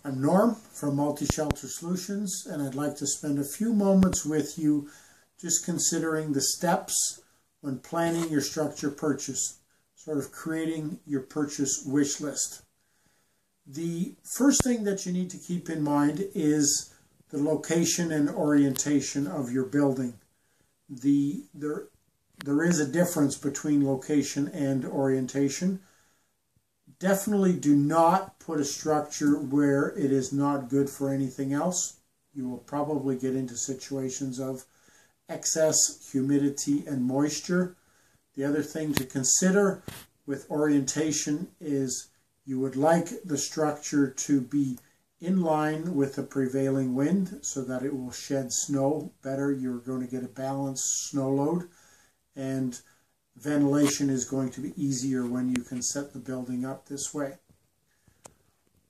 I'm Norm from Multi-Shelter Solutions, and I'd like to spend a few moments with you just considering the steps when planning your structure purchase, sort of creating your purchase wish list. The first thing that you need to keep in mind is the location and orientation of your building. There is a difference between location and orientation. Definitely do not put a structure where it is not good for anything else. You will probably get into situations of excess humidity and moisture. The other thing to consider with orientation is you would like the structure to be in line with the prevailing wind so that it will shed snow better. You're going to get a balanced snow load, and ventilation is going to be easier when you can set the building up this way.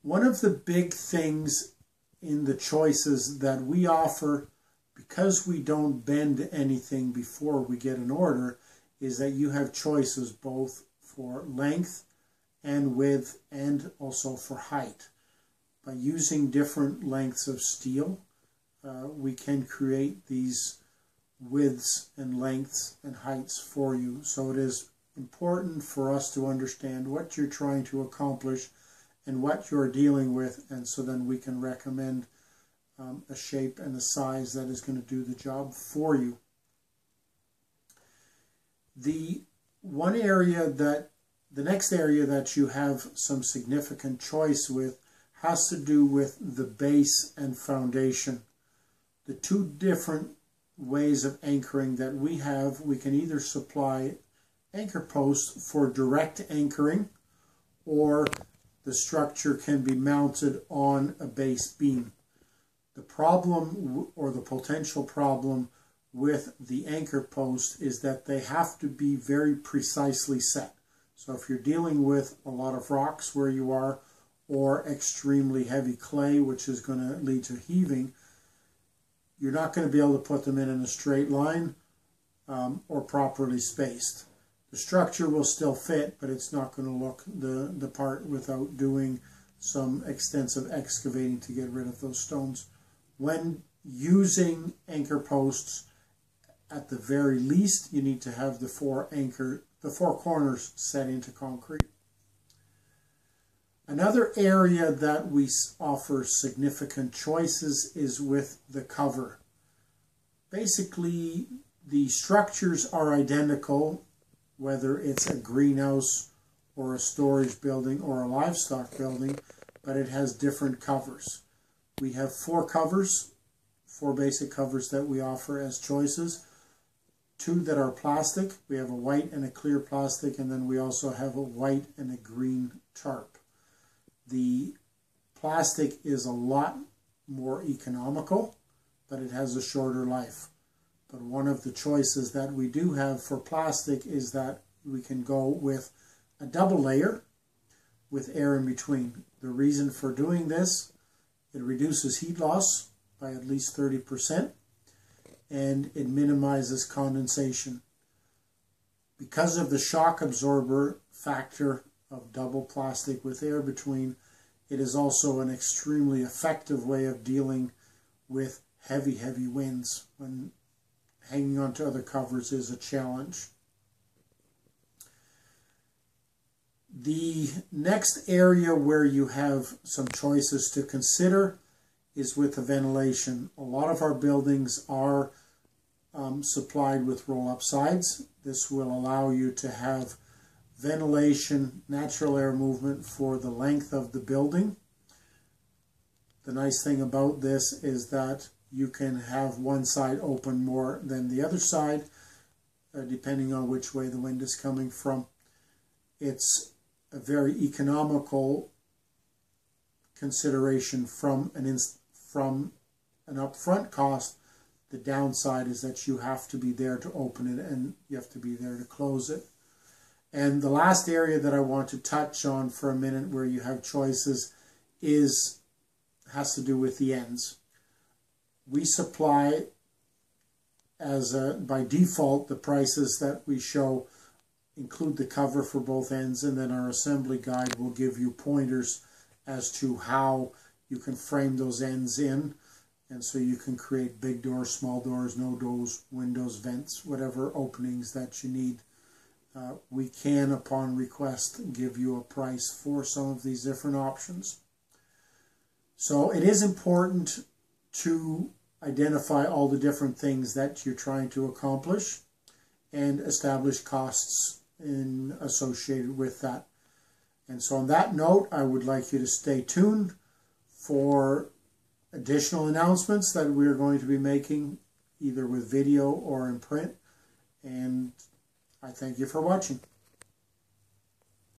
One of the big things in the choices that we offer, because we don't bend anything before we get an order, is that you have choices both for length and width and also for height. By using different lengths of steel, we can create these widths and lengths and heights for you. So it is important for us to understand what you're trying to accomplish and what you're dealing with, and so then we can recommend a shape and a size that is going to do the job for you. The next area that you have some significant choice with has to do with the base and foundation. The two different ways of anchoring that we have, we can either supply anchor posts for direct anchoring, or the structure can be mounted on a base beam. The problem, or the potential problem, with the anchor post is that they have to be very precisely set. So if you're dealing with a lot of rocks where you are, or extremely heavy clay, which is going to lead to heaving, you're not going to be able to put them in a straight line or properly spaced. The structure will still fit, but it's not going to look the part without doing some extensive excavating to get rid of those stones. When using anchor posts, at the very least, you need to have the four corners set into concrete. Another area that we offer significant choices is with the cover. Basically, the structures are identical, whether it's a greenhouse or a storage building or a livestock building, but it has different covers. We have four basic covers that we offer as choices. Two that are plastic. We have a white and a clear plastic, and then we also have a white and a green tarp. The plastic is a lot more economical, but it has a shorter life. But one of the choices that we do have for plastic is that we can go with a double layer with air in between. The reason for doing this, it reduces heat loss by at least 30%, and it minimizes condensation. Because of the shock absorber factor of double plastic with air between, it is also an extremely effective way of dealing with heavy winds when hanging onto other covers is a challenge. The next area where you have some choices to consider is with the ventilation. A lot of our buildings are supplied with roll-up sides. This will allow you to have ventilation, natural air movement for the length of the building. The nice thing about this is that you can have one side open more than the other side, depending on which way the wind is coming from. It's a very economical consideration from an upfront cost. The downside is that you have to be there to open it and you have to be there to close it. And the last area that I want to touch on for a minute where you have choices has to do with the ends. We supply by default, the prices that we show include the cover for both ends, and then our assembly guide will give you pointers as to how you can frame those ends in, and so you can create big doors, small doors, no doors, windows, vents, whatever openings that you need. We can, upon request, give you a price for some of these different options. So it is important to identify all the different things that you're trying to accomplish and establish costs associated with that. And so on that note, I would like you to stay tuned for additional announcements that we're going to be making, either with video or in print. And I thank you for watching.